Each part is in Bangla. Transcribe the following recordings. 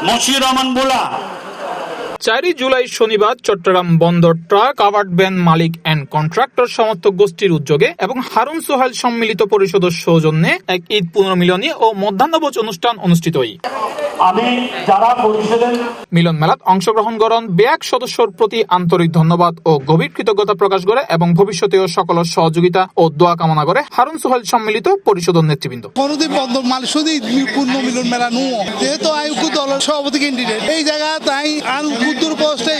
মশিউর রহমান বুলা। 4 জুলাই শনিবার চট্টগ্রাম বন্দর ট্রাক কাভার্ড ভ্যান মালিক এন্ড কন্ট্রাক্টর সমর্থক গোষ্ঠীর উদ্যোগে এবং হারুন সোহেল সম্মিলিত পরিষদের সৌজন্যে এক ঈদ পুনর্মিলনী ও মধ্যাহ্নভোজ অনুষ্ঠান অনুষ্ঠিত হয়। মিলন মেলাত অংশগ্রহণ করেন ব্যাক সদস্যর প্রতি আন্তরিক ধন্যবাদ ও গভীর কৃতজ্ঞতা প্রকাশ করে এবং ভবিষ্যতেও সকলের সহযোগিতা ও দোয়া কামনা করে হারুন সোহেল সম্মিলিত পরিষদের নেতৃবৃন্দ। বন্দর মালিক পূর্ণ মিলন মেলা নু যেহেতু আইকু দলের সভাপতি ক্যান্ডিডেট এই জায়গা তাই উত্তর পোস্টে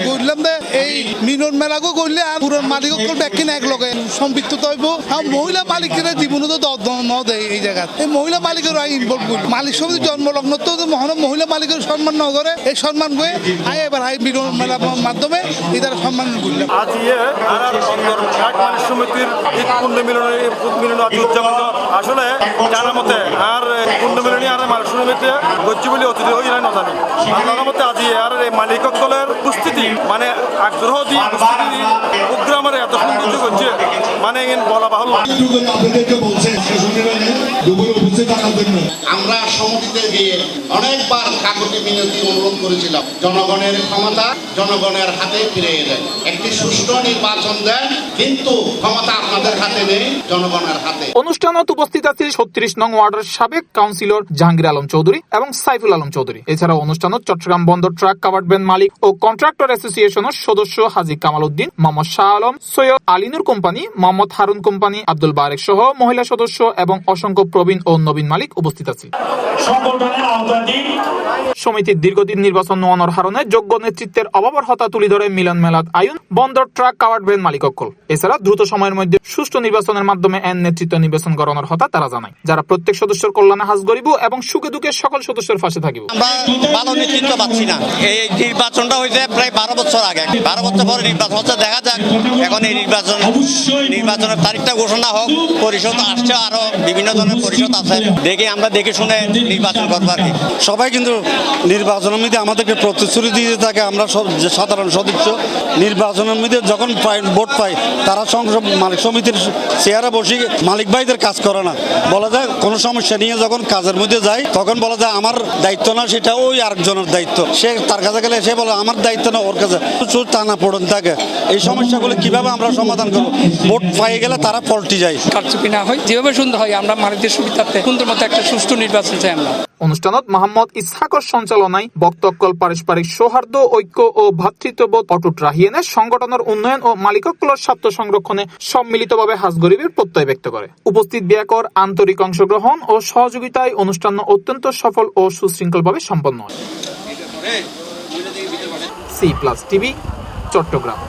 করলাম এই মিলন মেলাকে করলে আর পুরো মালিক ব্যাখ্যা এক লগে সম্পৃক্ত হইব আর মহিলা মালিকেরা জীবনে তো ন দেয় এই জায়গা এই মহিলা মালিকের ইনভলভ করি মালিক সমিতি জন্মলগ্ন তো মহিলা মালিকের সম্মান ন করে এই সম্মান করে আই এবার আই মিলন মেলার মাধ্যমে এদের সম্মান করলাম। আজ বন্দর ট্রাক মালিক সমিতির পূর্ণ মিলন উদযাপন আসলে জানা মতে আর পূর্ণ মিলনী আর মালিক সমিতি গজ্জি বলে অতিথি হই না জানি আল্লাহর মতে আজি আর এই মালিক দলের উপস্থিতি মানে আগ্রহ দিয়ে প্রোগ্রামের এত সৌন্দর্য করছে মানে বলা বাহুল্য। আমরা সমিতিতে গিয়ে অনেকবার কাকুতি মিনতি অনুরোধ করেছিলাম জনগণের ক্ষমতা জনগণের হাতে ফিরে যায়, একটি সুষ্ঠু নির্বাচন দেন কিন্তু ক্ষমতা আপনাদের হাতে নেই জনগণের হাতে। অনুষ্ঠানত উপস্থিত আছেন 36 নং ওয়ার্ডের সাবেক কাউন্সিলর জাহাঙ্গীর আলম চৌধুরী এবং সাইফুল আলম চৌধুরী। এছাড়াও অনুষ্ঠানত চট্টগ্রাম বন্দর ট্রাক কাভার্ড ভ্যান মালিক ও কন্ট্রাক্টর অ্যাসোসিয়েশনের সদস্য হাজী কামাল উদ্দিন, মোহাম্মদ শাহ আলম, সৈয়দ আলিনুর কোম্পানি, মোহাম্মদ হারুন কোম্পানি, আব্দুল বারেক সহ মহিলা সদস্য এবং অসংখ্য প্রবীণ ও নবীন মালিক উপস্থিত আছেন। সমিতির দীর্ঘদিন নির্বাচন নোয়ানোর হারণে যোগ্য নেতৃত্বের অভাবের হতা তুলে ধরে মিলন মেলাত আয়ুন বন্দর ট্রাক কাভার্ড ভ্যান মালিক অকল। এছাড়া দ্রুত সময়ের মধ্যে সুষ্ঠু নির্বাচনের মাধ্যমে এন নেতৃত্ব নির্বাচন করানোর হতা তারা জানায়, যারা প্রত্যেক সদস্যের কল্যাণে হাজ করিব এবং সুখে দুঃখে সকল সদস্যের পাশে থাকিব। আমরা ভালো নেতৃত্ব পাচ্ছি না। এই নির্বাচনটা হয়েছে প্রায় 12 বছর আগে, 12 বছর পরে নির্বাচন হচ্ছে। দেখা যাক এখন এই নির্বাচনের তারিখটা ঘোষণা হোক। পরিষদ আসছে, আরো বিভিন্ন ধরনের পরিষদ আছে, আমরা দেখে শুনে নির্বাচন করবো আর কি। সবাই কিন্তু নির্বাচনের মধ্যে আমাদেরকে প্রতিশ্রুতি দিয়ে থাকে। আমরা সব যে সাধারণ সদস্য নির্বাচনের মধ্যে যখন ভোট পাই তারা সংসদ মালিক সমিতির চেয়ারে বসে মালিক ভাইদের কাজ করে না, বলা যায় কোনো সমস্যা নিয়ে যখন কাজের মধ্যে যায় তখন বলা যায় আমার দায়িত্ব না, সেটা ওই আরেকজনের দায়িত্ব। সে তার কাছে গেলে সে বলে আমার দায়িত্ব না, ওর কাছে প্রচুর টানা পড়ন থাকে। এই সমস্যাগুলো কিভাবে আমরা সমাধান করবো? ভোট পাই গেলে তারা পল্টি যায়, কারচুপি না হয়, যেভাবে সুন্দর হয় আমরা মালিকদের সুবিধার্থে সুন্দর মতো একটা সুষ্ঠু নির্বাচন চাই আমরা। অনুষ্ঠানত মোহাম্মদ ইসহাকর সঞ্চালনায় বক্তব্য পারস্পরিক সৌহার্দ্য, ঐক্য ও ভ্রাতৃত্ববোধ অটুট রাখিয়েনে সংগঠনের উন্নয়ন ও মালিকগুলোর স্বার্থ সংরক্ষণে সম্মিলিতভাবে হাজ গরিবের প্রত্যয় ব্যক্ত করে। উপস্থিত ব্যাকর আন্তরিক অংশগ্রহণ ও সহযোগিতায় অনুষ্ঠান অত্যন্ত সফল ও সুশৃঙ্খলভাবে সম্পন্ন হয়। C+ TV, Chittagong.